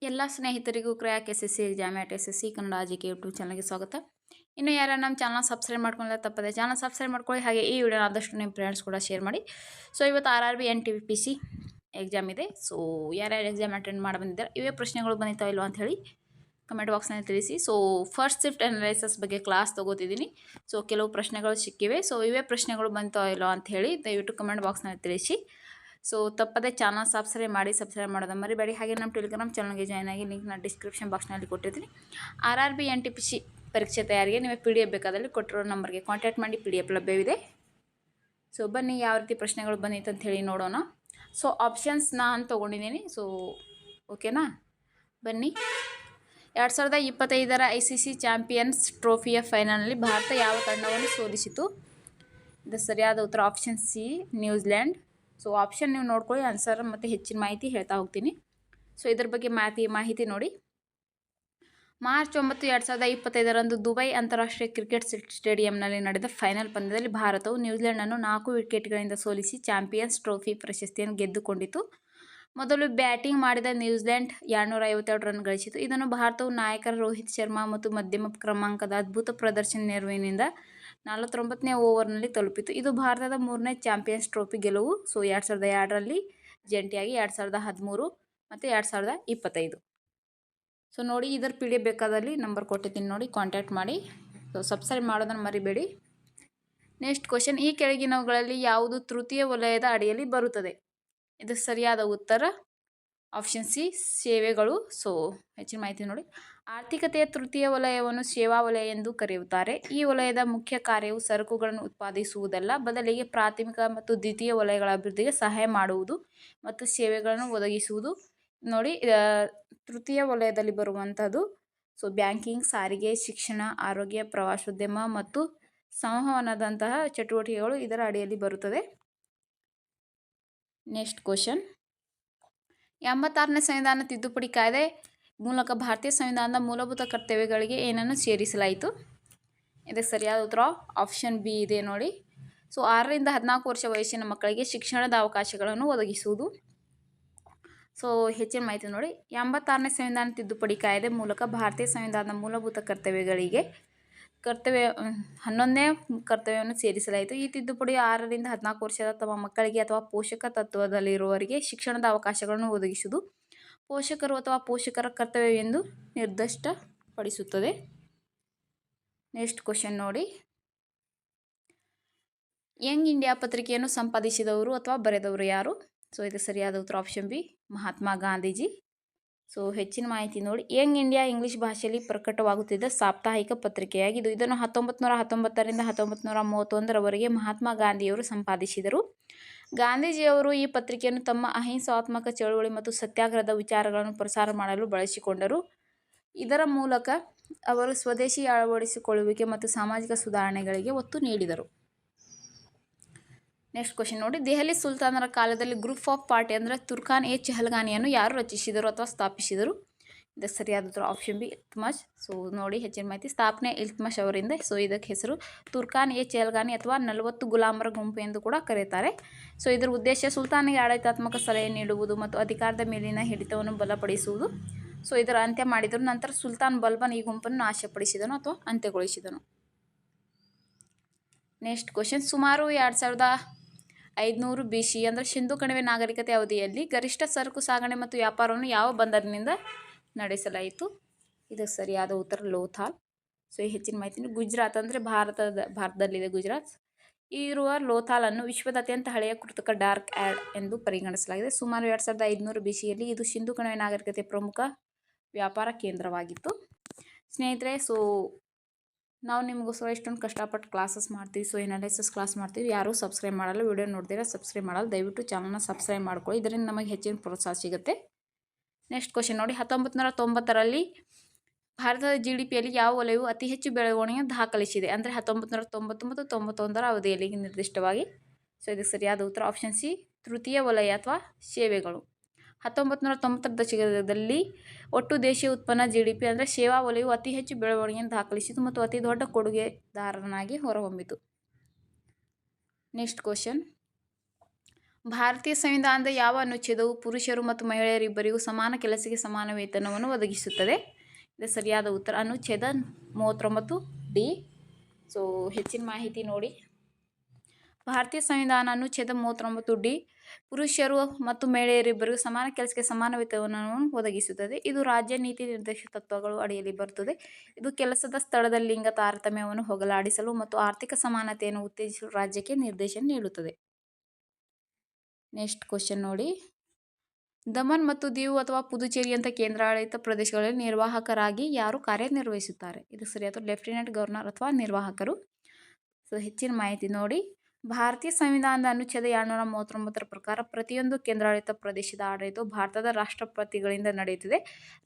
ಎಲ್ಲ ಸ್ನೇಹಿತರಿಗೂ crack SSC exam SSC Kannada GK YouTube ಚಾನಲ್ಗೆ ಸ್ವಾಗತ. ಇನ್ನು ಯಾರು ನಮ್ಮ ಚಾನಲ್ ಸಬ್ಸ್ಕ್ರೈಬ್ ಮಾಡ್ಕೊಳ್ಳೋದು ತಪ್ಪದೆ ಚಾನಲ್ ಸಬ್ಸ್ಕ್ರೈಬ್ ಮಾಡ್ಕೊಳ್ಳಿ. ಹಾಗೆ ಈ ವಿಡಿಯೋನ ಆದಷ್ಟು ನಿಮ್ಮ ಫ್ರೆಂಡ್ಸ್ ಕೂಡ ಶೇರ್ ಮಾಡಿ. ಸೊ ಇವತ್ತು RRB NTPC ಎಕ್ಸಾಮ್ ಇದೆ. ಸೊ ಯಾರ್ಯಾರು ಎಕ್ಸಾಮ್ ಅಟೆಂಡ್ ಮಾಡಿ ಬಂದಿದ್ದಾರೆ, ಇವೇ ಪ್ರಶ್ನೆಗಳು ಬಂದಿದ್ದಾವೆ ಇಲ್ವಾ ಅಂತ ಹೇಳಿ ಕಮೆಂಟ್ ಬಾಕ್ಸ್ನಲ್ಲಿ ತಿಳಿಸಿ. ಸೊ ಫಸ್ಟ್ ಶಿಫ್ಟ್ ಅನಾಲಿಸಿಸ್ ಬಗ್ಗೆ ಕ್ಲಾಸ್ ತೊಗೋತಿದ್ದೀನಿ. ಸೊ ಕೆಲವು ಪ್ರಶ್ನೆಗಳು ಸಿಕ್ಕಿವೆ. ಸೊ ಇವೇ ಪ್ರಶ್ನೆಗಳು ಬಂದಿದ್ದಾವೆ ಇಲ್ವಾ ಅಂತ ಹೇಳಿ ದಯವಿಟ್ಟು ಕಮೆಂಟ್ ಬಾಕ್ಸ್ನಲ್ಲಿ ತಿಳಿಸಿ. ಸೊ ತಪ್ಪದೆ ಚಾನಲ್ ಸಬ್ಸ್ಕ್ರೈಬ್ ಮಾಡೋದನ್ನು ಮರಿಬೇಡಿ. ಹಾಗೆ ನಮ್ಮ ಟೆಲಿಗ್ರಾಮ್ ಚಾನಲ್ಗೆ ಜಾಯ್ನ್ ಆಗಿ ಲಿಂಕ್ನ ಡಿಸ್ಕ್ರಿಪ್ಷನ್ ಬಾಕ್ಸ್ನಲ್ಲಿ ಕೊಟ್ಟಿರ್ತೀನಿ. RRB NTPC ಪರೀಕ್ಷೆ ತಯಾರಿಗೆ ನಿಮಗೆ PDF ಬೇಕಾದಲ್ಲಿ ಕೊಟ್ಟಿರೋ ನಂಬರ್ಗೆ ಕಾಂಟ್ಯಾಕ್ಟ್ ಮಾಡಿ, PDF ಲಭ್ಯವಿದೆ. ಸೊ ಬನ್ನಿ ಯಾವ ರೀತಿ ಪ್ರಶ್ನೆಗಳು ಬಂದಿತ್ತು ಅಂತ ಹೇಳಿ ನೋಡೋಣ. ಸೊ ಆಪ್ಷನ್ಸ್ ನಾನು ತೊಗೊಂಡಿದ್ದೀನಿ. ಸೊ ಓಕೆನಾ, ಬನ್ನಿ. 2025ರ ICC ಚಾಂಪಿಯನ್ಸ್ ಟ್ರೋಫಿಯ ಫೈನಲ್ನಲ್ಲಿ ಭಾರತ ಯಾವ ತಂಡವನ್ನು ಸೋಲಿಸಿತು? ಇದು ಸರಿಯಾದ ಉತ್ತರ option C, New Zealand. So option ನೀವು ನೋಡ್ಕೊಳ್ಳಿ, ಆನ್ಸರ್ ಮತ್ತು ಹೆಚ್ಚಿನ ಮಾಹಿತಿ ಹೇಳ್ತಾ ಹೋಗ್ತೀನಿ. ಸೊ ಇದ್ರ ಬಗ್ಗೆ ಮಾಹಿತಿ ನೋಡಿ. ಮಾರ್ಚ್ 9, 2025ರಂದು ದುಬೈ ಅಂತಾರಾಷ್ಟ್ರೀಯ ಕ್ರಿಕೆಟ್ ಸ್ಟೇಡಿಯಂನಲ್ಲಿ ನಡೆದ ಫೈನಲ್ ಪಂದ್ಯದಲ್ಲಿ ಭಾರತವು ನ್ಯೂಜಿಲೆಂಡನ್ನು 4 ವಿಕೆಟ್ಗಳಿಂದ ಸೋಲಿಸಿ ಚಾಂಪಿಯನ್ಸ್ ಟ್ರೋಫಿ ಪ್ರಶಸ್ತಿಯನ್ನು ಗೆದ್ದುಕೊಂಡಿತು. ಮೊದಲು ಬ್ಯಾಟಿಂಗ್ ಮಾಡಿದ ನ್ಯೂಜಿಲೆಂಡ್ 252 ರನ್ ಗಳಿಸಿತು. ಇದನ್ನು ಭಾರತವು ನಾಯಕರ ರೋಹಿತ್ ಶರ್ಮಾ ಮತ್ತು ಮಧ್ಯಮ ಕ್ರಮಾಂಕದ ಅದ್ಭುತ ಪ್ರದರ್ಶನ ನೆರವಿನಿಂದ 49ನೇ ಓವರ್ನಲ್ಲಿ ತಲುಪಿತು. ಇದು ಭಾರತದ 3ನೇ ಚಾಂಪಿಯನ್ಸ್ ಟ್ರೋಫಿ ಗೆಲುವು. ಸೊ 2002ರಲ್ಲಿ ಜಂಟಿಯಾಗಿ 2013 ಮತ್ತು 2025. ಸೊ ನೋಡಿ, ಇದರ PDF ಬೇಕಾದಲ್ಲಿ ನಂಬರ್ ಕೊಟ್ಟಿದ್ದೀನಿ ನೋಡಿ, ಕಾಂಟ್ಯಾಕ್ಟ್ ಮಾಡಿ. ಸೊ ಸಬ್ಸ್ಕ್ರೈಬ್ ಮಾಡೋದನ್ನು ಮರಿಬೇಡಿ. ನೆಕ್ಸ್ಟ್ ಕ್ವಶನ್, ಈ ಕೆಳಗಿನವುಗಳಲ್ಲಿ ಯಾವುದು ತೃತೀಯ ವಲಯದ ಅಡಿಯಲ್ಲಿ ಬರುತ್ತದೆ? ಇದು ಸರಿಯಾದ ಉತ್ತರ ಆಪ್ಷನ್ ಸಿ, ಸೇವೆಗಳು. ಸೊ ಹೆಚ್ಚಿನ ಮಾಹಿತಿ ನೋಡಿ. ಆರ್ಥಿಕತೆಯ ತೃತೀಯ ವಲಯವನ್ನು ಸೇವಾ ವಲಯ ಎಂದು ಕರೆಯುತ್ತಾರೆ. ಈ ವಲಯದ ಮುಖ್ಯ ಕಾರ್ಯವು ಸರಕುಗಳನ್ನು ಉತ್ಪಾದಿಸುವುದಲ್ಲ, ಬದಲಿಗೆ ಪ್ರಾಥಮಿಕ ಮತ್ತು ದ್ವಿತೀಯ ವಲಯಗಳ ಅಭಿವೃದ್ಧಿಗೆ ಸಹಾಯ ಮಾಡುವುದು ಮತ್ತು ಸೇವೆಗಳನ್ನು ಒದಗಿಸುವುದು. ನೋಡಿ, ತೃತೀಯ ವಲಯದಲ್ಲಿ ಬರುವಂಥದ್ದು ಸೊ ಬ್ಯಾಂಕಿಂಗ್, ಸಾರಿಗೆ, ಶಿಕ್ಷಣ, ಆರೋಗ್ಯ, ಪ್ರವಾಸೋದ್ಯಮ ಮತ್ತು ಸಂವಹನದಂತಹ ಚಟುವಟಿಕೆಗಳು ಇದರ ಅಡಿಯಲ್ಲಿ ಬರುತ್ತದೆ. ನೆಕ್ಸ್ಟ್ ಕ್ವಶನ್, 86ನೇ ಸಂವಿಧಾನ ತಿದ್ದುಪಡಿ ಕಾಯ್ದೆ ಮೂಲಕ ಭಾರತೀಯ ಸಂವಿಧಾನದ ಮೂಲಭೂತ ಕರ್ತವ್ಯಗಳಿಗೆ ಏನನ್ನು ಸೇರಿಸಲಾಯಿತು? ಇದಕ್ಕೆ ಸರಿಯಾದ ಉತ್ತರ ಆಪ್ಷನ್ ಬಿ ಇದೆ ನೋಡಿ. ಸೊ 6ರಿಂದ 14 ವರ್ಷ ವಯಸ್ಸಿನ ಮಕ್ಕಳಿಗೆ ಶಿಕ್ಷಣದ ಅವಕಾಶಗಳನ್ನು ಒದಗಿಸುವುದು. ಸೊ ಹೆಚ್ಚಿನ ಮಾಹಿತಿ ನೋಡಿ. 86ನೇ ಸಂವಿಧಾನ ತಿದ್ದುಪಡಿ ಕಾಯ್ದೆ ಮೂಲಕ ಭಾರತೀಯ ಸಂವಿಧಾನದ ಮೂಲಭೂತ ಕರ್ತವ್ಯಗಳಿಗೆ 11ನೇ ಕರ್ತವ್ಯವನ್ನು ಸೇರಿಸಲಾಯಿತು. ಈ ತಿದ್ದುಪಡಿಯು 6ರಿಂದ 14 ವರ್ಷದ ತಮ್ಮ ಮಕ್ಕಳಿಗೆ ಅಥವಾ ಪೋಷಕ ತತ್ವದಲ್ಲಿರುವವರಿಗೆ ಶಿಕ್ಷಣದ ಅವಕಾಶಗಳನ್ನು ಒದಗಿಸುವುದು ಪೋಷಕರು ಅಥವಾ ಪೋಷಕರ ಕರ್ತವ್ಯವೆಂದು ನಿರ್ದಿಷ್ಟಪಡಿಸುತ್ತದೆ. ನೆಕ್ಸ್ಟ್ ಕ್ವಶನ್ ನೋಡಿ, ಯಂಗ್ ಇಂಡಿಯಾ ಪತ್ರಿಕೆಯನ್ನು ಸಂಪಾದಿಸಿದವರು ಅಥವಾ ಬರೆದವರು ಯಾರು? ಸೊ ಇದು ಸರಿಯಾದ ಉತ್ತರ option B, Mahatma Gandhiji. So ಹೆಚ್ಚಿನ ಮಾಹಿತಿ ನೋಡಿ. ಯಂಗ್ ಇಂಡಿಯಾ ಇಂಗ್ಲಿಷ್ ಭಾಷೆಯಲ್ಲಿ ಪ್ರಕಟವಾಗುತ್ತಿದ್ದ ಸಾಪ್ತಾಹಿಕ ಪತ್ರಿಕೆಯಾಗಿದ್ದು, ಇದನ್ನು 1919ರಿಂದ 1931ರವರೆಗೆ ಮಹಾತ್ಮ ಗಾಂಧಿಯವರು ಸಂಪಾದಿಸಿದರು. ಗಾಂಧೀಜಿಯವರು ಈ ಪತ್ರಿಕೆಯನ್ನು ತಮ್ಮ ಅಹಿಂಸಾತ್ಮಕ ಚಳುವಳಿ ಮತ್ತು ಸತ್ಯಾಗ್ರಹದ ವಿಚಾರಗಳನ್ನು ಪ್ರಸಾರ ಮಾಡಲು ಬಳಸಿಕೊಂಡರು. ಇದರ ಮೂಲಕ ಅವರು ಸ್ವದೇಶಿ ಅಳವಡಿಸಿಕೊಳ್ಳುವಿಕೆ ಮತ್ತು ಸಾಮಾಜಿಕ ಸುಧಾರಣೆಗಳಿಗೆ ಒತ್ತು ನೀಡಿದರು. ನೆಕ್ಸ್ಟ್ ಕ್ವಶನ್ ನೋಡಿ, ದೆಹಲಿ ಸುಲ್ತಾನರ ಕಾಲದಲ್ಲಿ ಗ್ರೂಪ್ ಆಫ್ ಪಾರ್ಟಿ ಅಂದರೆ ತುರ್ಖಾನ್-ಎ-ಚೆಹಲ್ಗಾನಿಯನ್ನು ಯಾರು ರಚಿಸಿದರು ಅಥವಾ ಸ್ಥಾಪಿಸಿದರು? ಇದಕ್ಕೆ ಸರಿಯಾದ ಉತ್ತರ ಆಪ್ಷನ್ ಬಿ, ಇಲ್ತುತ್ಮಿಶ್. ಸೊ ನೋಡಿ, ಹೆಚ್ಚಿನ ಮಾಹಿತಿ. ಸ್ಥಾಪನೆ ಇಲ್ತುತ್ಮಿಶ್ ಅವರಿಂದ. ಸೊ ಇದಕ್ಕೆ ಹೆಸರು ತುರ್ಖಾನ್-ಎ-ಚೆಹಲ್ಗಾನಿ ಅಥವಾ 40 ಗುಲಾಮರ ಗುಂಪು ಎಂದು ಕೂಡ ಕರೆಯುತ್ತಾರೆ. ಸೊ ಇದರ ಉದ್ದೇಶ ಸುಲ್ತಾನಿಗೆ ಆಡಳಿತಾತ್ಮಕ ಸಲಹೆ ನೀಡುವುದು ಮತ್ತು ಅಧಿಕಾರದ ಮೇಲಿನ ಹಿಡಿತವನ್ನು ಬಲಪಡಿಸುವುದು. ಸೊ ಇದರ ಅಂತ್ಯ ಮಾಡಿದರು. ನಂತರ ಸುಲ್ತಾನ್ ಬಲ್ಬನ್ ಈ ಗುಂಪನ್ನು ನಾಶಪಡಿಸಿದನು ಅಥವಾ ಅಂತ್ಯಗೊಳಿಸಿದನು. ನೆಕ್ಸ್ಟ್ ಕ್ವಶನ್, ಸುಮಾರು 2500 BC ಅಂದರೆ ಸಿಂಧು ಕಣಿವೆ ನಾಗರಿಕತೆ ಅವಧಿಯಲ್ಲಿ ಗರಿಷ್ಠ ಸರಕು ಸಾಗಣೆ ಮತ್ತು ವ್ಯಾಪಾರವನ್ನು ಯಾವ ಬಂದರಿನಿಂದ ನಡೆಸಲಾಯಿತು? ಇದಕ್ಕೆ ಸರಿಯಾದ ಉತ್ತರ ಲೋಥಾಲ್. ಸೊ ಹೆಚ್ಚಿನ ಮಾಹಿತಿ, ಗುಜರಾತ್ ಅಂದರೆ ಭಾರತದಲ್ಲಿದೆ ಗುಜರಾತ್. ಇರುವ ಲೋಥಾಲನ್ನು ವಿಶ್ವದ ಅತ್ಯಂತ ಹಳೆಯ ಕೃತಕ ಡಾರ್ಕ್ ಯಾರ್ಡ್ ಎಂದು ಪರಿಗಣಿಸಲಾಗಿದೆ. ಸುಮಾರು 2500 BCಯಲ್ಲಿ ಇದು ಸಿಂಧು ಕಣಿವೆ ನಾಗರಿಕತೆಯ ಪ್ರಮುಖ ವ್ಯಾಪಾರ ಕೇಂದ್ರವಾಗಿತ್ತು. ಸ್ನೇಹಿತರೆ, ಸೊ ನಾವು ನಿಮಗೋಸ್ಕರ ಇಷ್ಟೊಂದು ಕಷ್ಟಪಟ್ಟು ಕ್ಲಾಸಸ್ ಮಾಡ್ತೀವಿ. ಸೊ ಅನಾಲಿಸಿಸ್ ಕ್ಲಾಸ್ ಮಾಡ್ತೀವಿ. ಯಾರೂ ಸಬ್ಸ್ಕ್ರೈಬ್ ಮಾಡಲ್ಲ, ವಿಡಿಯೋ ನೋಡ್ತೀರಾ ಸಬ್ಸ್ಕ್ರೈಬ್ ಮಾಡಲ್ಲ. ದಯವಿಟ್ಟು ಚಾನಲ್ನ ಸಬ್ಸ್ಕ್ರೈಬ್ ಮಾಡ್ಕೊಳ್ಳಿ, ಇದರಿಂದ ನಮಗೆ ಹೆಚ್ಚಿನ ಪ್ರೋತ್ಸಾಹ ಸಿಗುತ್ತೆ. ನೆಕ್ಸ್ಟ್ ಕ್ವಶನ್ ನೋಡಿ, 1990ರಲ್ಲಿ ಭಾರತದ GDPಯಲ್ಲಿ ಯಾವ ವಲಯವು ಅತಿ ಹೆಚ್ಚು ಬೆಳವಣಿಗೆ ದಾಖಲಿಸಿದೆ? ಅಂದರೆ 1990-91ರ ಅವಧಿಯಲ್ಲಿ ನಿರ್ದಿಷ್ಟವಾಗಿ. ಸೊ ಇದಕ್ಕೆ ಸರಿಯಾದ ಉತ್ತರ ಆಪ್ಷನ್ ಸಿ, ತೃತೀಯ ವಲಯ ಅಥವಾ ಸೇವೆಗಳು. 1990ರ ದಶಕದಲ್ಲಿ ಒಟ್ಟು ದೇಶೀಯ ಉತ್ಪನ್ನ GDP ಅಂದರೆ ಸೇವಾ ವಲಯವು ಅತಿ ಹೆಚ್ಚು ಬೆಳವಣಿಗೆಯನ್ನು ದಾಖಲಿಸಿತು ಮತ್ತು ಅತಿ ದೊಡ್ಡ ಕೊಡುಗೆದಾರನಾಗಿ ಹೊರಹೊಮ್ಮಿತು. ನೆಕ್ಸ್ಟ್ ಕ್ವಶನ್, ಭಾರತೀಯ ಸಂವಿಧಾನದ ಯಾವ ಅನುಚ್ಛೇದವು ಪುರುಷರು ಮತ್ತು ಮಹಿಳೆಯರಿಬ್ಬರಿಗೂ ಸಮಾನ ಕೆಲಸಕ್ಕೆ ಸಮಾನ ವೇತನವನ್ನು ಒದಗಿಸುತ್ತದೆ? ಇದು ಸರಿಯಾದ ಉತ್ತರ ಅನುಚ್ಛೇದ 39D. ಸೊ ಹೆಚ್ಚಿನ ಮಾಹಿತಿ ನೋಡಿ. ಭಾರತೀಯ ಸಂವಿಧಾನ ಅನುಚ್ಛೇದ 39D ಪುರುಷರು ಮತ್ತು ಮಹಿಳೆಯರಿಬ್ಬರಿಗೂ ಸಮಾನ ಕೆಲಸಕ್ಕೆ ಸಮಾನ ವೇತನವನ್ನು ಒದಗಿಸುತ್ತದೆ. ಇದು ರಾಜ್ಯ ನೀತಿ ನಿರ್ದೇಶಕ ತತ್ವಗಳು ಅಡಿಯಲ್ಲಿ ಬರುತ್ತದೆ. ಇದು ಕೆಲಸದ ಸ್ಥಳದಲ್ಲಿ ಲಿಂಗ ತಾರತಮ್ಯವನ್ನು ಹೋಗಲಾಡಿಸಲು ಮತ್ತು ಆರ್ಥಿಕ ಸಮಾನತೆಯನ್ನು ಉತ್ತೇಜಿಸಲು ರಾಜ್ಯಕ್ಕೆ ನಿರ್ದೇಶನ ನೀಡುತ್ತದೆ. ನೆಕ್ಸ್ಟ್ ಕ್ವಶನ್ ನೋಡಿ. ದಮನ್ ಮತ್ತು ದೀವ್ ಅಥವಾ ಪುದುಚೇರಿಯಂಥ ಕೇಂದ್ರಾಡಳಿತ ಪ್ರದೇಶಗಳಲ್ಲಿ ನಿರ್ವಾಹಕರಾಗಿ ಯಾರು ಕಾರ್ಯನಿರ್ವಹಿಸುತ್ತಾರೆ? ಇದು ಸರಿಯಾದ ಲೆಫ್ಟಿನೆಂಟ್ ಗವರ್ನರ್ ಅಥವಾ ನಿರ್ವಾಹಕರು. ಸೊ ಹೆಚ್ಚಿನ ಮಾಹಿತಿ ನೋಡಿ. ಭಾರತೀಯ ಸಂವಿಧಾನದ ಅನುಚ್ಛೇದ 239 ಪ್ರಕಾರ ಪ್ರತಿಯೊಂದು ಕೇಂದ್ರಾಡಳಿತ ಪ್ರದೇಶದ ಆಡಳಿತವು ಭಾರತದ ರಾಷ್ಟ್ರಪತಿಗಳಿಂದ ನಡೆಯುತ್ತದೆ.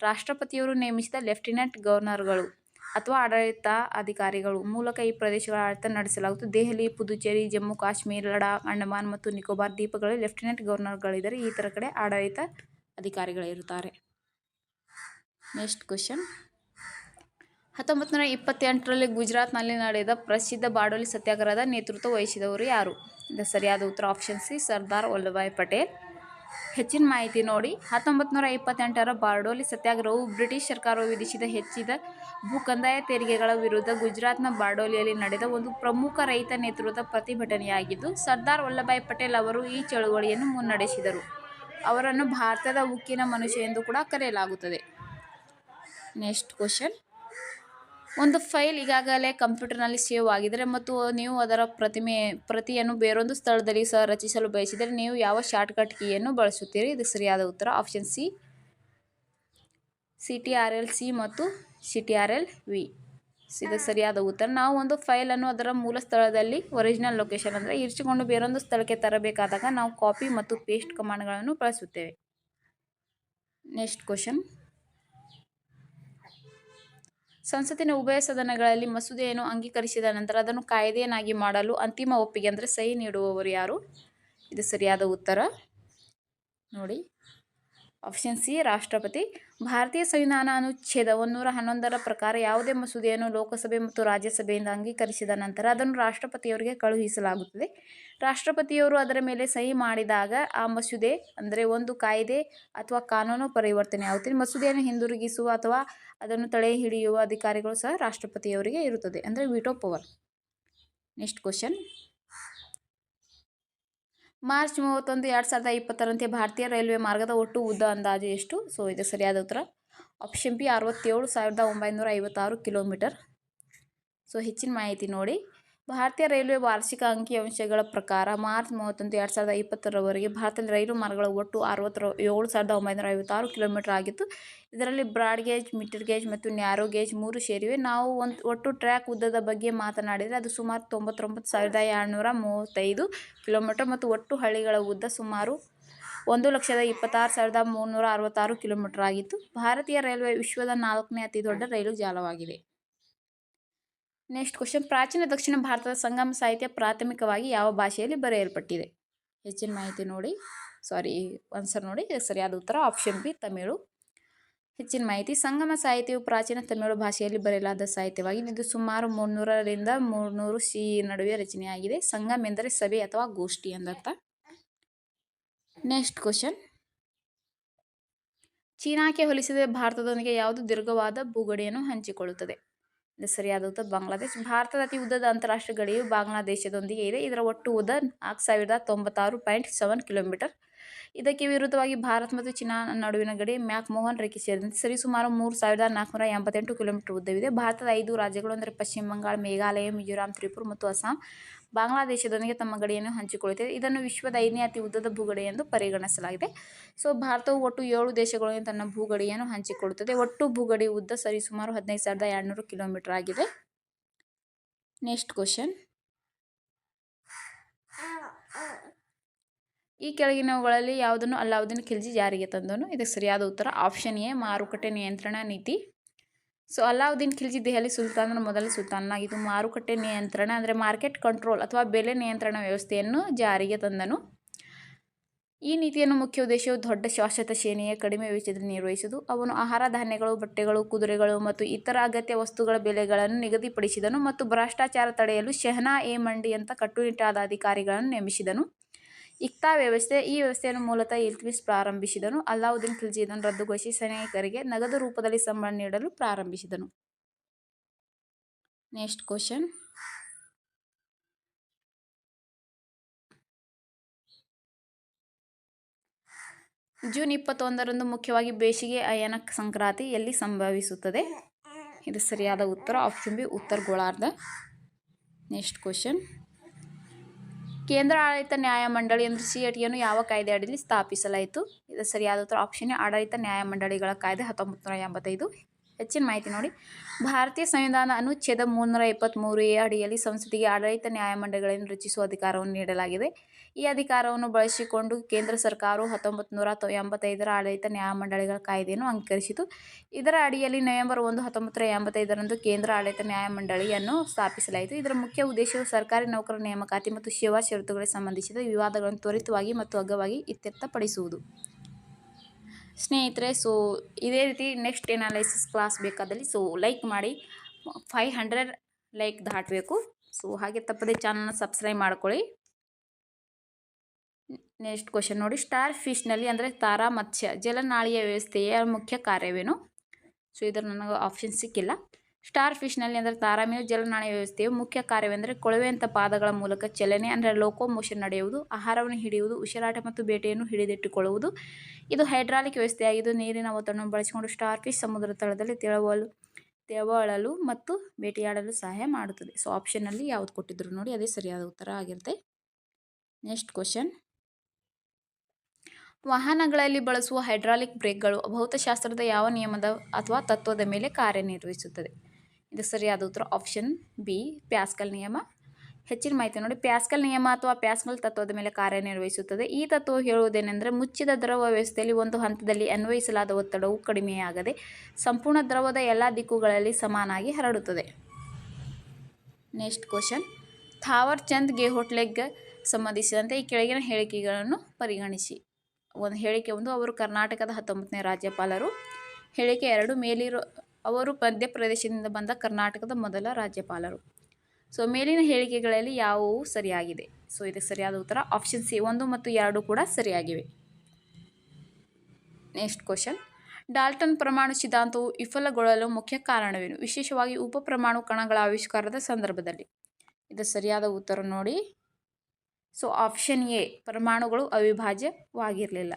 ರಾಷ್ಟ್ರಪತಿಯವರು ನೇಮಿಸಿದ ಲೆಫ್ಟಿನೆಂಟ್ ಗವರ್ನರ್ಗಳು ಅಥವಾ ಆಡಳಿತ ಅಧಿಕಾರಿಗಳು ಮೂಲಕ ಈ ಪ್ರದೇಶಗಳ ಆಡಳಿತ ನಡೆಸಲಾಗುತ್ತದೆ. ದೆಹಲಿ, ಪುದುಚೇರಿ, ಜಮ್ಮು ಕಾಶ್ಮೀರ, ಲಡಾಖ್, ಅಂಡಮಾನ್ ಮತ್ತು ನಿಕೋಬಾರ್ ದ್ವೀಪಗಳಲ್ಲಿ ಲೆಫ್ಟಿನೆಂಟ್ ಗವರ್ನರ್ಗಳಿದ್ದರೆ ಇತರ ಕಡೆ ಆಡಳಿತ ಅಧಿಕಾರಿಗಳಿರುತ್ತಾರೆ. Next question. 1928ರಲ್ಲಿ ಗುಜರಾತ್ನಲ್ಲಿ ನಡೆದ ಪ್ರಸಿದ್ಧ ಬಾರ್ಡೋಲಿ ಸತ್ಯಾಗ್ರಹದ ನೇತೃತ್ವ ವಹಿಸಿದವರು ಯಾರು? ಇದು ಸರಿಯಾದ ಉತ್ತರ ಆಪ್ಷನ್ ಸಿ ಸರ್ದಾರ್ ವಲ್ಲಭಭಾಯ್ ಪಟೇಲ್. ಹೆಚ್ಚಿನ ಮಾಹಿತಿ ನೋಡಿ. 1928ರ ಬಾರ್ಡೋಲಿ ಸತ್ಯಾಗ್ರಹವು ಬ್ರಿಟಿಷ್ ಸರ್ಕಾರವು ವಿಧಿಸಿದ ಹೆಚ್ಚಿದ ಭೂಕಂದಾಯ ತೆರಿಗೆಗಳ ವಿರುದ್ಧ ಗುಜರಾತ್ನ ಬಾರ್ಡೋಲಿಯಲ್ಲಿ ನಡೆದ ಒಂದು ಪ್ರಮುಖ ರೈತ ನೇತೃತ್ವದ ಪ್ರತಿಭಟನೆಯಾಗಿದ್ದು, ಸರ್ದಾರ್ ವಲ್ಲಭಭಾಯ್ ಪಟೇಲ್ ಅವರು ಈ ಚಳುವಳಿಯನ್ನು ಮುನ್ನಡೆಸಿದರು. ಅವರನ್ನು ಭಾರತದ ಉಕ್ಕಿನ ಮನುಷ್ಯ ಎಂದು ಕೂಡ ಕರೆಯಲಾಗುತ್ತದೆ. Next question. ಒಂದು ಫೈಲ್ ಈಗಾಗಲೇ ಕಂಪ್ಯೂಟರ್ನಲ್ಲಿ ಸೇವ್ ಆಗಿದ್ದರೆ ಮತ್ತು ನೀವು ಅದರ ಪ್ರತಿಯನ್ನು ಬೇರೊಂದು ಸ್ಥಳದಲ್ಲಿ ಸಹ ರಚಿಸಲು ಬಯಸಿದರೆ ನೀವು ಯಾವ ಶಾರ್ಟ್ಕಟ್ ಕೀಯನ್ನು ಬಳಸುತ್ತೀರಿ? ಇದು ಸರಿಯಾದ ಉತ್ತರ ಆಪ್ಷನ್ ಸಿ CTRL-C ಮತ್ತು CTRL-V. ಇದು ಸರಿಯಾದ ಉತ್ತರ. ನಾವು ಒಂದು ಫೈಲನ್ನು ಅದರ ಮೂಲ ಸ್ಥಳದಲ್ಲಿ ಒರಿಜಿನಲ್ ಲೊಕೇಶನ್ ಅಂದರೆ ಇರಿಸಿಕೊಂಡು ಬೇರೊಂದು ಸ್ಥಳಕ್ಕೆ ತರಬೇಕಾದಾಗ ನಾವು ಕಾಪಿ ಮತ್ತು ಪೇಸ್ಟ್ ಕಮಾಂಡ್ಗಳನ್ನು ಬಳಸುತ್ತೇವೆ. Next question. ಸಂಸತ್ತಿನ ಉಭಯ ಸದನಗಳಲ್ಲಿ ಮಸೂದೆಯನ್ನು ಅಂಗೀಕರಿಸಿದ ನಂತರ ಅದನ್ನು ಕಾಯ್ದೆಯನ್ನಾಗಿ ಮಾಡಲು ಅಂತಿಮ ಒಪ್ಪಿಗೆ ಅಂದರೆ ಸಹಿ ನೀಡುವವರು ಯಾರು? ಇದು ಸರಿಯಾದ ಉತ್ತರ ನೋಡಿ ಆಪ್ಷನ್ ಸಿ ರಾಷ್ಟ್ರಪತಿ. ಭಾರತೀಯ ಸಂವಿಧಾನ ಅನುಚ್ಛೇದ 111ರ ಪ್ರಕಾರ ಯಾವುದೇ ಮಸೂದೆಯನ್ನು ಲೋಕಸಭೆ ಮತ್ತು ರಾಜ್ಯಸಭೆಯಿಂದ ಅಂಗೀಕರಿಸಿದ ನಂತರ ಅದನ್ನು ರಾಷ್ಟ್ರಪತಿಯವರಿಗೆ ಕಳುಹಿಸಲಾಗುತ್ತದೆ. ರಾಷ್ಟ್ರಪತಿಯವರು ಅದರ ಮೇಲೆ ಸಹಿ ಮಾಡಿದಾಗ ಆ ಮಸೂದೆ ಅಂದರೆ ಒಂದು ಕಾಯ್ದೆ ಅಥವಾ ಕಾನೂನು ಪರಿವರ್ತನೆಯಾಗುತ್ತದೆ. ಮಸೂದೆಯನ್ನು ಹಿಂದಿರುಗಿಸುವ ಅಥವಾ ಅದನ್ನು ತಡೆ ಹಿಡಿಯುವ ಅಧಿಕಾರಿಗಳು ಸಹ ರಾಷ್ಟ್ರಪತಿಯವರಿಗೆ ಇರುತ್ತದೆ, ಅಂದರೆ veto power. Next question. March 31, 2020ರಂತೆ ಭಾರತೀಯ ರೈಲ್ವೆ ಮಾರ್ಗದ ಒಟ್ಟು ಉದ್ದ ಅಂದಾಜು ಎಷ್ಟು? ಸೊ ಇದು ಸರಿಯಾದ ಉತ್ತರ ಆಪ್ಷನ್ ಬಿ 67,956 ಕಿಲೋಮೀಟರ್. ಸೊ ಹೆಚ್ಚಿನ ಮಾಹಿತಿ ನೋಡಿ. ಭಾರತೀಯ ರೈಲ್ವೆ ವಾರ್ಷಿಕ ಅಂಕಿಅಂಶಗಳ ಪ್ರಕಾರ ಮಾರ್ಚ್ 31, 2020ರವರೆಗೆ ಭಾರತದಲ್ಲಿ ರೈಲು ಮಾರ್ಗಗಳ ಒಟ್ಟು 67,956 ಕಿಲೋಮೀಟರ್ ಆಗಿತ್ತು. ಇದರಲ್ಲಿ ಬ್ರಾಡ್ ಗೇಜ್, ಮಿಡಲ್ ಗೇಜ್ ಮತ್ತು ನ್ಯಾರೋ ಗೇಜ್ 3 ಸೇರಿವೆ. ನಾವು ಒಟ್ಟು ಟ್ರ್ಯಾಕ್ ಉದ್ದದ ಬಗ್ಗೆ ಮಾತನಾಡಿದರೆ ಅದು ಸುಮಾರು 99,235 ಕಿಲೋಮೀಟರ್ ಮತ್ತು ಒಟ್ಟು ಹಳಿಗಳ ಉದ್ದ ಸುಮಾರು 1,26,366 ಕಿಲೋಮೀಟರ್ ಆಗಿತ್ತು. ಭಾರತೀಯ ರೈಲ್ವೆ ವಿಶ್ವದ 4ನೇ ಅತಿ ದೊಡ್ಡ ರೈಲು ಜಾಲವಾಗಿದೆ. Next question. ಪ್ರಾಚೀನ ದಕ್ಷಿಣ ಭಾರತದ ಸಂಗಮ ಸಾಹಿತ್ಯ ಪ್ರಾಥಮಿಕವಾಗಿ ಯಾವ ಭಾಷೆಯಲ್ಲಿ ಬರೆಯಲ್ಪಟ್ಟಿದೆ? ಹೆಚ್ಚಿನ ಮಾಹಿತಿ ನೋಡಿ. ಆನ್ಸರ್ ನೋಡಿ. ಸರಿಯಾದ ಉತ್ತರ ಆಪ್ಷನ್ ಬಿ ತಮಿಳು. ಹೆಚ್ಚಿನ ಮಾಹಿತಿ. ಸಂಗಮ ಸಾಹಿತ್ಯವು ಪ್ರಾಚೀನ ತಮಿಳು ಭಾಷೆಯಲ್ಲಿ ಬರೆಯಲಾದ ಸಾಹಿತ್ಯವಾಗಿದೆ. ಇದು ಸುಮಾರು 300ರಿಂದ 300 CE ನಡುವೆ ರಚನೆಯಾಗಿದೆ. ಸಂಗಮ್ ಎಂದರೆ ಸಭೆ ಅಥವಾ ಗೋಷ್ಠಿ ಎಂದರ್ಥ. Next question. ಚೀನಾಕ್ಕೆ ಹೋಲಿಸಿದರೆ ಭಾರತದೊಂದಿಗೆ ಯಾವುದು ದೀರ್ಘವಾದ ಭೂಗಡಿಯನ್ನು ಹಂಚಿಕೊಳ್ಳುತ್ತದೆ? ಇದು ಸರಿಯಾದ ಉತ್ತರ ಬಾಂಗ್ಲಾದೇಶ. ಭಾರತದ ಅತಿ ಉದ್ದದ ಅಂತಾರಾಷ್ಟ್ರೀಯ ಗಡಿಯು ಬಾಂಗ್ಲಾದೇಶದೊಂದಿಗೆ ಇದೆ. ಇದರ ಒಟ್ಟು ಉದ್ದ 4,096.7 ಕಿಲೋಮೀಟರ್. ಇದಕ್ಕೆ ವಿರುದ್ಧವಾಗಿ ಭಾರತ ಮತ್ತು ಚೀನಾ ನಡುವಿನ ಗಡಿ ಮ್ಯಾಕ್-ಮೋಹನ್ ರೇಖೆ ಸೇರಿದಂತೆ ಸರಿಸುಮಾರು 3,488 ಕಿಲೋಮೀಟರ್ ಉದ್ದವಿದೆ. ಭಾರತದ 5 ರಾಜ್ಯಗಳು ಅಂದರೆ ಪಶ್ಚಿಮ ಬಂಗಾಳ, ಮೇಘಾಲಯ, ಮಿಜೋರಾಂ, ತ್ರಿಪುರ ಮತ್ತು ಅಸ್ಸಾಂ ಬಾಂಗ್ಲಾದೇಶದೊಂದಿಗೆ ತಮ್ಮ ಗಡಿಯನ್ನು ಹಂಚಿಕೊಳ್ಳುತ್ತದೆ. ಇದನ್ನು ವಿಶ್ವದ 5ನೇ ಅತಿ ಉದ್ದದ ಭೂಗಡಿ ಎಂದು ಪರಿಗಣಿಸಲಾಗಿದೆ. ಸೊ ಭಾರತವು ಒಟ್ಟು 7 ದೇಶಗಳೊಂದಿಗೆ ತನ್ನ ಭೂಗಡಿಯನ್ನು ಹಂಚಿಕೊಳ್ಳುತ್ತದೆ. ಒಟ್ಟು ಭೂಗಡಿ ಉದ್ದ ಸರಿಸುಮಾರು 15,200 ಕಿಲೋಮೀಟರ್ ಆಗಿದೆ. Next question. ಈ ಕೆಳಗಿನವುಗಳಲ್ಲಿ ಯಾವುದನ್ನು ಅಲಾವುದ್ದೀನ್ ಖಿಲ್ಜಿ ಜಾರಿಗೆ ತಂದನು? ಇದಕ್ಕೆ ಸರಿಯಾದ ಉತ್ತರ ಆಪ್ಷನ್ ಎ ಮಾರುಕಟ್ಟೆ ನಿಯಂತ್ರಣ ನೀತಿ. ಸೊ ಅಲಾವುದ್ದೀನ್ ಖಿಲ್ಜಿ ದೆಹಲಿ ಸುಲ್ತಾನರ ಮೊದಲ ಸುಲ್ತಾನನಾಗಿದ್ದು ಮಾರುಕಟ್ಟೆ ನಿಯಂತ್ರಣ ಅಂದರೆ ಮಾರ್ಕೆಟ್ ಕಂಟ್ರೋಲ್ ಅಥವಾ ಬೆಲೆ ನಿಯಂತ್ರಣ ವ್ಯವಸ್ಥೆಯನ್ನು ಜಾರಿಗೆ ತಂದನು. ಈ ನೀತಿಯನ್ನು ಮುಖ್ಯ ಉದ್ದೇಶವು ದೊಡ್ಡ ಶಾಶ್ವತ ಶ್ರೇಣಿಯ ಕಡಿಮೆ ವೆಚ್ಚದಲ್ಲಿ ನಿರ್ವಹಿಸುವುದು. ಅವನು ಆಹಾರ ಧಾನ್ಯಗಳು, ಬಟ್ಟೆಗಳು, ಕುದುರೆಗಳು ಮತ್ತು ಇತರ ಅಗತ್ಯ ವಸ್ತುಗಳ ಬೆಲೆಗಳನ್ನು ನಿಗದಿಪಡಿಸಿದನು ಮತ್ತು ಭ್ರಷ್ಟಾಚಾರ ತಡೆಯಲು ಶೆಹನಾ ಎ ಮಂಡಿ ಅಂತ ಕಟ್ಟುನಿಟ್ಟಾದ ಅಧಿಕಾರಿಗಳನ್ನು ನೇಮಿಸಿದನು. ಇಕ್ತಾ ವ್ಯವಸ್ಥೆ. ಈ ವ್ಯವಸ್ಥೆಯನ್ನು ಮೂಲತಃ ಇಲ್ತುಮಿಶ್ ಪ್ರಾರಂಭಿಸಿದನು. ಅಲಾವುದ್ದೀನ್ ಖಿಲ್ಜಿ ಇದನ್ನು ರದ್ದುಗೊಳಿಸಿ ಸೈನಿಕರಿಗೆ ನಗದು ರೂಪದಲ್ಲಿ ಸಂಬಳ ನೀಡಲು ಪ್ರಾರಂಭಿಸಿದನು. Next question. ಜೂನ್ 21ರಂದು ಮುಖ್ಯವಾಗಿ ಬೇಸಿಗೆ ಅಯನ ಸಂಕ್ರಾಂತಿ ಎಲ್ಲಿ ಸಂಭವಿಸುತ್ತದೆ? ಇದು ಸರಿಯಾದ ಉತ್ತರ ಆಪ್ಷನ್ ಬಿ, ಉತ್ತರ ಗೋಳಾರ್ಧ. Next question. ಕೇಂದ್ರ ಆಡಳಿತ ನ್ಯಾಯಮಂಡಳಿ ಅಂದರೆ CATಯನ್ನು ಯಾವ ಕಾಯ್ದೆ ಅಡಿಯಲ್ಲಿ ಸ್ಥಾಪಿಸಲಾಯಿತು? ಇದು ಸರಿಯಾದ ಉತ್ತರ ಆಪ್ಷನ್ ಎ, ಆಡಳಿತ ನ್ಯಾಯಮಂಡಳಿಗಳ ಕಾಯ್ದೆ 1985. ಹೆಚ್ಚಿನ ಮಾಹಿತಿ ನೋಡಿ. ಭಾರತೀಯ ಸಂವಿಧಾನ ಅನುಚ್ಛೇದ 323A ಅಡಿಯಲ್ಲಿ ಸಂಸತ್ತಿಗೆ ಆಡಳಿತ ನ್ಯಾಯಮಂಡಳಿಗಳನ್ನು ರಚಿಸುವ ಅಧಿಕಾರವನ್ನು ನೀಡಲಾಗಿದೆ. ಈ ಅಧಿಕಾರವನ್ನು ಬಳಸಿಕೊಂಡು ಕೇಂದ್ರ ಸರ್ಕಾರವು 1985ರ ಆಡಳಿತ ನ್ಯಾಯಮಂಡಳಿಗಳ ಕಾಯ್ದೆಯನ್ನು ಅಂಗೀಕರಿಸಿತು. ಇದರ ಅಡಿಯಲ್ಲಿ ನವೆಂಬರ್ 1, 1985ರಂದು ಕೇಂದ್ರ ಆಡಳಿತ ನ್ಯಾಯಮಂಡಳಿಯನ್ನು ಸ್ಥಾಪಿಸಲಾಯಿತು. ಇದರ ಮುಖ್ಯ ಉದ್ದೇಶವು ಸರ್ಕಾರಿ ನೌಕರರ ನೇಮಕಾತಿ ಮತ್ತು ಸೇವಾ ಷರತ್ತುಗಳಿಗೆ ಸಂಬಂಧಿಸಿದ ವಿವಾದಗಳನ್ನು ತ್ವರಿತವಾಗಿ ಮತ್ತು ಅಗ್ಗವಾಗಿ ಇತ್ಯರ್ಥಪಡಿಸುವುದು. ಸ್ನೇಹಿತರೆ, ಸೊ ಇದೇ ರೀತಿ ನೆಕ್ಸ್ಟ್ ಎನಾಲಿಸಿಸ್ ಕ್ಲಾಸ್ ಬೇಕಾದಲ್ಲಿ ಲೈಕ್ ಮಾಡಿ. 500 ಲೈಕ್ ದಾಟಬೇಕು. ಹಾಗೆ ತಪ್ಪದೆ ಚಾನಲ್ನ ಸಬ್ಸ್ಕ್ರೈಬ್ ಮಾಡ್ಕೊಳ್ಳಿ. ನೆಕ್ಸ್ಟ್ ಕ್ವಶನ್ ನೋಡಿ. ಸ್ಟಾರ್ ಫಿಶ್ನಲ್ಲಿ ಅಂದರೆ ತಾರಾ ಮತ್ಸ್ಯ ಜಲನಾಳೀಯ ವ್ಯವಸ್ಥೆಯ ಮುಖ್ಯ ಕಾರ್ಯವೇನು? ಇದರ ನನಗೆ ಆಪ್ಷನ್ ಸಿಕ್ಕಿಲ್ಲ. ಸ್ಟಾರ್ ಫಿಶ್ನಲ್ಲಿ ಅಂದರೆ ತಾರಾ ಮೀನು ಜಲನಾಳೀಯ ವ್ಯವಸ್ಥೆಯ ಮುಖ್ಯ ಕಾರ್ಯವೆಂದರೆ ಕೊಳವೆಯಂಥ ಪಾದಗಳ ಮೂಲಕ ಚಲನೆ ಅಂದರೆ ಲೋಕೋಮೋಷನ್ ನಡೆಯುವುದು, ಆಹಾರವನ್ನು ಹಿಡಿಯುವುದು, ಉಸಿರಾಟ ಮತ್ತು ಬೇಟೆಯನ್ನು ಹಿಡಿದಿಟ್ಟುಕೊಳ್ಳುವುದು. ಇದು ಹೈಡ್ರಾಲಿಕ್ ವ್ಯವಸ್ಥೆಯಾಗಿದ್ದು ನೀರಿನ ಒತ್ತಡವನ್ನು ಬಳಸಿಕೊಂಡು ಸ್ಟಾರ್ ಫಿಶ್ ಸಮುದ್ರ ತಳದಲ್ಲಿ ತೆವಳಲು ಮತ್ತು ಬೇಟೆಯಾಡಲು ಸಹಾಯ ಮಾಡುತ್ತದೆ. ಆಪ್ಷನ್ನಲ್ಲಿ ಯಾವುದು ಕೊಟ್ಟಿದ್ರು ನೋಡಿ, ಅದೇ ಸರಿಯಾದ ಉತ್ತರ ಆಗಿರುತ್ತೆ. Next question. ವಾಹನಗಳಲ್ಲಿ ಬಳಸುವ ಹೈಡ್ರಾಲಿಕ್ ಬ್ರೇಕ್ಗಳು ಭೌತಶಾಸ್ತ್ರದ ಯಾವ ನಿಯಮದ ಅಥವಾ ತತ್ವದ ಮೇಲೆ ಕಾರ್ಯನಿರ್ವಹಿಸುತ್ತದೆ? ಇದು ಸರಿಯಾದ ಉತ್ತರ ಆಪ್ಷನ್ ಬಿ, ಪ್ಯಾಸ್ಕಲ್ ನಿಯಮ. ಹೆಚ್ಚಿನ ಮಾಹಿತಿ ನೋಡಿ. ಪ್ಯಾಸ್ಕಲ್ ನಿಯಮ ಅಥವಾ ಪ್ಯಾಸ್ಕಲ್ ತತ್ವದ ಮೇಲೆ ಕಾರ್ಯನಿರ್ವಹಿಸುತ್ತದೆ. ಈ ತತ್ವವು ಹೇಳುವುದೇನೆಂದರೆ ಮುಚ್ಚಿದ ದ್ರವ ವ್ಯವಸ್ಥೆಯಲ್ಲಿ ಒಂದು ಹಂತದಲ್ಲಿ ಅನ್ವಯಿಸಲಾದ ಒತ್ತಡವು ಕಡಿಮೆಯಾಗದೆ ಸಂಪೂರ್ಣ ದ್ರವದ ಎಲ್ಲ ದಿಕ್ಕುಗಳಲ್ಲಿ ಸಮನಾಗಿ ಹರಡುತ್ತದೆ. Next question. ಥಾವರ್ ಚಂದ್ ಗೆಹ್ಲೋಟ್ಗೆ ಸಂಬಂಧಿಸಿದಂತೆ ಈ ಕೆಳಗಿನ ಹೇಳಿಕೆಗಳನ್ನು ಪರಿಗಣಿಸಿ. ಹೇಳಿಕೆ 1, ಅವರು ಕರ್ನಾಟಕದ 19ನೇ ರಾಜ್ಯಪಾಲರು. ಹೇಳಿಕೆ 2, ಅವರು ಮಧ್ಯಪ್ರದೇಶದಿಂದ ಬಂದ ಕರ್ನಾಟಕದ ಮೊದಲ ರಾಜ್ಯಪಾಲರು. ಮೇಲಿನ ಹೇಳಿಕೆಗಳಲ್ಲಿ ಯಾವುವು ಸರಿಯಾಗಿದೆ? ಇದಕ್ಕೆ ಸರಿಯಾದ ಉತ್ತರ ಆಪ್ಷನ್ ಸಿ, 1 ಮತ್ತು 2 ಕೂಡ ಸರಿಯಾಗಿವೆ. Next question. ಡಾಲ್ಟನ್ ಪರಮಾಣು ಸಿದ್ಧಾಂತವು ವಿಫಲಗೊಳ್ಳಲು ಮುಖ್ಯ ಕಾರಣವೇನು, ವಿಶೇಷವಾಗಿ ಉಪಪರಮಾಣು ಕಣಗಳ ಆವಿಷ್ಕಾರದ ಸಂದರ್ಭದಲ್ಲಿ? ಇದು ಸರಿಯಾದ ಉತ್ತರ ನೋಡಿ. ಆಪ್ಷನ್ ಎ, ಪರಮಾಣುಗಳು ಅವಿಭಾಜ್ಯವಾಗಿರಲಿಲ್ಲ.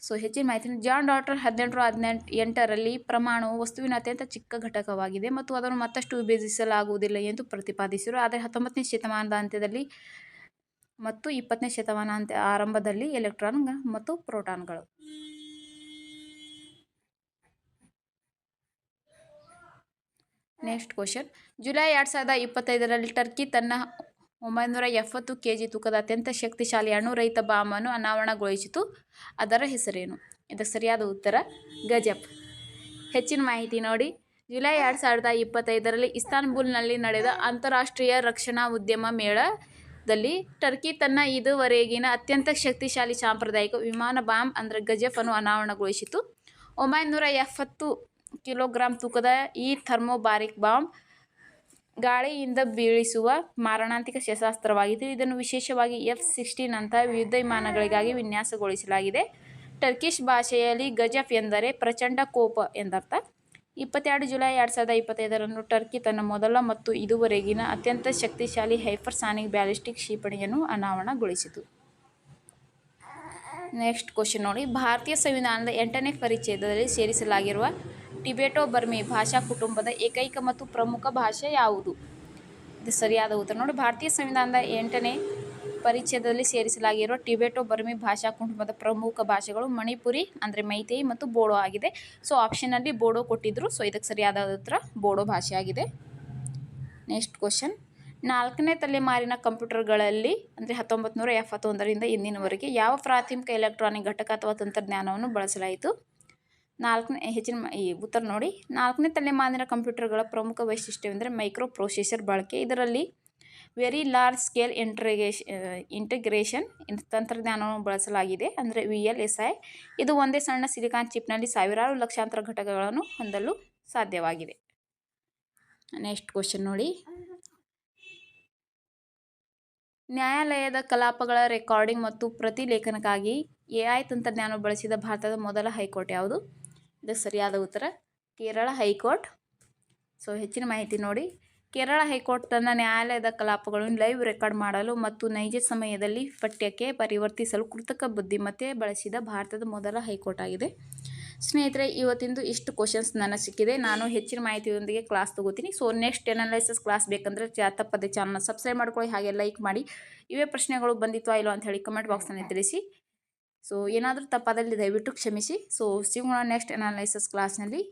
ಹೆಚ್ಚಿನ ಮಾಹಿತಿ. ಜಾನ್ ಡಾಲ್ಟನ್ 1808ರಲ್ಲಿ ಪರಮಾಣುವು ವಸ್ತುವಿನ ಅತ್ಯಂತ ಚಿಕ್ಕ ಘಟಕವಾಗಿದೆ ಮತ್ತು ಅದನ್ನು ಮತ್ತಷ್ಟು ವಿಭಜಿಸಲಾಗುವುದಿಲ್ಲ ಎಂದು ಪ್ರತಿಪಾದಿಸಿದರು. ಆದರೆ 19ನೇ ಶತಮಾನದ ಅಂತ್ಯದಲ್ಲಿ ಮತ್ತು 20ನೇ ಶತಮಾನದ ಆರಂಭದಲ್ಲಿ ಎಲೆಕ್ಟ್ರಾನ್ ಮತ್ತು ಪ್ರೋಟಾನ್ಗಳು. Next question. ಜುಲೈ 2025ರಲ್ಲಿ ಟರ್ಕಿ ತನ್ನ 970 kg ತೂಕದ ಅತ್ಯಂತ ಶಕ್ತಿಶಾಲಿ ಅಣುರಹಿತ ಬಾಂಬ್ ಅನ್ನು ಅನಾವರಣಗೊಳಿಸಿತು. ಅದರ ಹೆಸರೇನು? ಇದಕ್ಕೆ ಸರಿಯಾದ ಉತ್ತರ ಗಜಪ್. ಹೆಚ್ಚಿನ ಮಾಹಿತಿ ನೋಡಿ. ಜುಲೈ 2025ರಲ್ಲಿ ಇಸ್ತಾನ್ಬುಲ್ನಲ್ಲಿ ನಡೆದ ಅಂತಾರಾಷ್ಟ್ರೀಯ ರಕ್ಷಣಾ ಉದ್ಯಮ ಮೇಳದಲ್ಲಿ ಟರ್ಕಿ ತನ್ನ ಇದುವರೆಗಿನ ಅತ್ಯಂತ ಶಕ್ತಿಶಾಲಿ ಸಾಂಪ್ರದಾಯಿಕ ವಿಮಾನ ಬಾಂಬ್ ಅಂದರೆ ಗಜಪ್ ಅನ್ನು ಅನಾವರಣಗೊಳಿಸಿತು. 970 ಕಿಲೋಗ್ರಾಂ ತೂಕದ ಈ ಥರ್ಮೋಬಾರಿಕ್ ಬಾಂಬ್ ಗಾಳಿಯಿಂದ ಬೀಳಿಸುವ ಮಾರಣಾಂತಿಕ ಶಸ್ತ್ರಾಸ್ತ್ರವಾಗಿದ್ದು ಇದನ್ನು ವಿಶೇಷವಾಗಿ F-16 ನಂತಹ ಯುದ್ಧ ವಿಮಾನಗಳಿಗಾಗಿ ವಿನ್ಯಾಸಗೊಳಿಸಲಾಗಿದೆ. ಟರ್ಕಿಷ್ ಭಾಷೆಯಲ್ಲಿ ಗಜಪ್ ಎಂದರೆ ಪ್ರಚಂಡ ಕೋಪ ಎಂದರ್ಥ. 22 ಜುಲೈ 2025ರಂದು ಟರ್ಕಿ ತನ್ನ ಮೊದಲ ಮತ್ತು ಇದುವರೆಗಿನ ಅತ್ಯಂತ ಶಕ್ತಿಶಾಲಿ ಹೈಪರ್ಸಾನಿಕ್ ಬ್ಯಾಲಿಸ್ಟಿಕ್ ಕ್ಷಿಪಣಿಯನ್ನು ಅನಾವರಣಗೊಳಿಸಿತು. ನೆಕ್ಸ್ಟ್ ಕ್ವಶನ್ ನೋಡಿ. ಭಾರತೀಯ ಸಂವಿಧಾನದ 8ನೇ ಪರಿಚ್ಛೇದದಲ್ಲಿ ಸೇರಿಸಲಾಗಿರುವ ಟಿಬೆಟೋ ಬರ್ಮಿ ಭಾಷಾ ಕುಟುಂಬದ ಏಕೈಕ ಮತ್ತು ಪ್ರಮುಖ ಭಾಷೆ ಯಾವುದು? ಇದು ಸರಿಯಾದ ಉತ್ತರ ನೋಡಿ. ಭಾರತೀಯ ಸಂವಿಧಾನದ 8ನೇ ಪರಿಚ್ಛೇದದಲ್ಲಿ ಸೇರಿಸಲಾಗಿರುವ ಟಿಬೆಟೋ ಬರ್ಮಿ ಭಾಷಾ ಕುಟುಂಬದ ಪ್ರಮುಖ ಭಾಷೆಗಳು ಮಣಿಪುರಿ ಅಂದರೆ ಮೈತೇಯಿ ಮತ್ತು ಬೋಡೋ ಆಗಿದೆ. ಆಪ್ಷನ್ನಲ್ಲಿ ಬೋಡೋ ಕೊಟ್ಟಿದ್ರು. ಇದಕ್ಕೆ ಸರಿಯಾದ ಉತ್ತರ ಬೋಡೋ ಭಾಷೆ ಆಗಿದೆ. Next question. 4ನೇ ತಲೆಮಾರಿನ ಕಂಪ್ಯೂಟರ್ಗಳಲ್ಲಿ ಅಂದರೆ 1971ರಿಂದ ಇಂದಿನವರೆಗೆ ಯಾವ ಪ್ರಾಥಮಿಕ ಎಲೆಕ್ಟ್ರಾನಿಕ್ ಘಟಕ ಅಥವಾ ತಂತ್ರಜ್ಞಾನವನ್ನು ಬಳಸಲಾಯಿತು? ಹೆಚ್ಚಿನ ಉತ್ತರ ನೋಡಿ. 4ನೇ ತಲೆಮಾರಿನ ಕಂಪ್ಯೂಟರ್ಗಳ ಪ್ರಮುಖ ವೈಶಿಷ್ಟ್ಯವೆಂದರೆ ಮೈಕ್ರೋ ಪ್ರೊಸೆಸರ್ ಬಳಕೆ. ಇದರಲ್ಲಿ ವೆರಿ ಲಾರ್ಜ್ ಸ್ಕೇಲ್ ಇಂಟಿಗ್ರೇಷನ್ ತಂತ್ರಜ್ಞಾನವನ್ನು ಬಳಸಲಾಗಿದೆ ಅಂದರೆ VLSI. ಇದು ಒಂದೇ ಸಣ್ಣ ಸಿಲಿಕಾನ್ ಚಿಪ್ನಲ್ಲಿ ಸಾವಿರಾರು ಲಕ್ಷಾಂತರ ಘಟಕಗಳನ್ನು ಹೊಂದಲು ಸಾಧ್ಯವಾಗಿದೆ. ನೆಕ್ಸ್ಟ್ ಕ್ವಶನ್ ನೋಡಿ. ನ್ಯಾಯಾಲಯದ ಕಲಾಪಗಳ ರೆಕಾರ್ಡಿಂಗ್ ಮತ್ತು ಪ್ರತಿಲೇಖನಕ್ಕಾಗಿ AI ತಂತ್ರಜ್ಞಾನ ಬಳಸಿದ ಭಾರತದ ಮೊದಲ ಹೈಕೋರ್ಟ್ ಯಾವುದು? ಇದಕ್ಕೆ ಸರಿಯಾದ ಉತ್ತರ ಕೇರಳ ಹೈಕೋರ್ಟ್. ಸೊ ಹೆಚ್ಚಿನ ಮಾಹಿತಿ ನೋಡಿ. ಕೇರಳ ಹೈಕೋರ್ಟ್ ತನ್ನ ನ್ಯಾಯಾಲಯದ ಕಲಾಪಗಳನ್ನು ಲೈವ್ ರೆಕಾರ್ಡ್ ಮಾಡಲು ಮತ್ತು ನೈಜ ಸಮಯದಲ್ಲಿ ಪಠ್ಯಕ್ಕೆ ಪರಿವರ್ತಿಸಲು ಕೃತಕ ಬುದ್ಧಿಮತ್ತೆ ಬಳಸಿದ ಭಾರತದ ಮೊದಲ ಹೈಕೋರ್ಟ್ ಆಗಿದೆ. ಸ್ನೇಹಿತರೆ, ಇವತ್ತಿಂದು ಇಷ್ಟು ಕ್ವಶನ್ಸ್ ನನಗೆ ಸಿಕ್ಕಿದೆ. ನಾನು ಹೆಚ್ಚಿನ ಮಾಹಿತಿಯೊಂದಿಗೆ ಕ್ಲಾಸ್ ತಗೋತೀನಿ. ಸೊ ನೆಕ್ಸ್ಟ್ ಅನಾಲಿಸಿಸ್ ಕ್ಲಾಸ್ ಬೇಕಂದ್ರೆ ತಪ್ಪದೆ ಚಾನಲ್ನ ಸಬ್ಸ್ಕ್ರೈಬ್ ಮಾಡ್ಕೊಳ್ಳಿ, ಹಾಗೆ ಲೈಕ್ ಮಾಡಿ. ಇವೇ ಪ್ರಶ್ನೆಗಳು ಬಂದಿತ್ವಾ ಇಲ್ಲೋ ಅಂತ ಹೇಳಿ ಕಮೆಂಟ್ ಬಾಕ್ಸ್ನಲ್ಲಿ ತಿಳಿಸಿ. ಸೊ ಏನಾದರೂ ತಪ್ಪಾದಲ್ಲಿ ದಯವಿಟ್ಟು ಕ್ಷಮಿಸಿ. ಸೊ ಸಿಗೋಣ ನೆಕ್ಸ್ಟ್ ಅನಾಲಿಸಿಸ್ ಕ್ಲಾಸ್ನಲ್ಲಿ.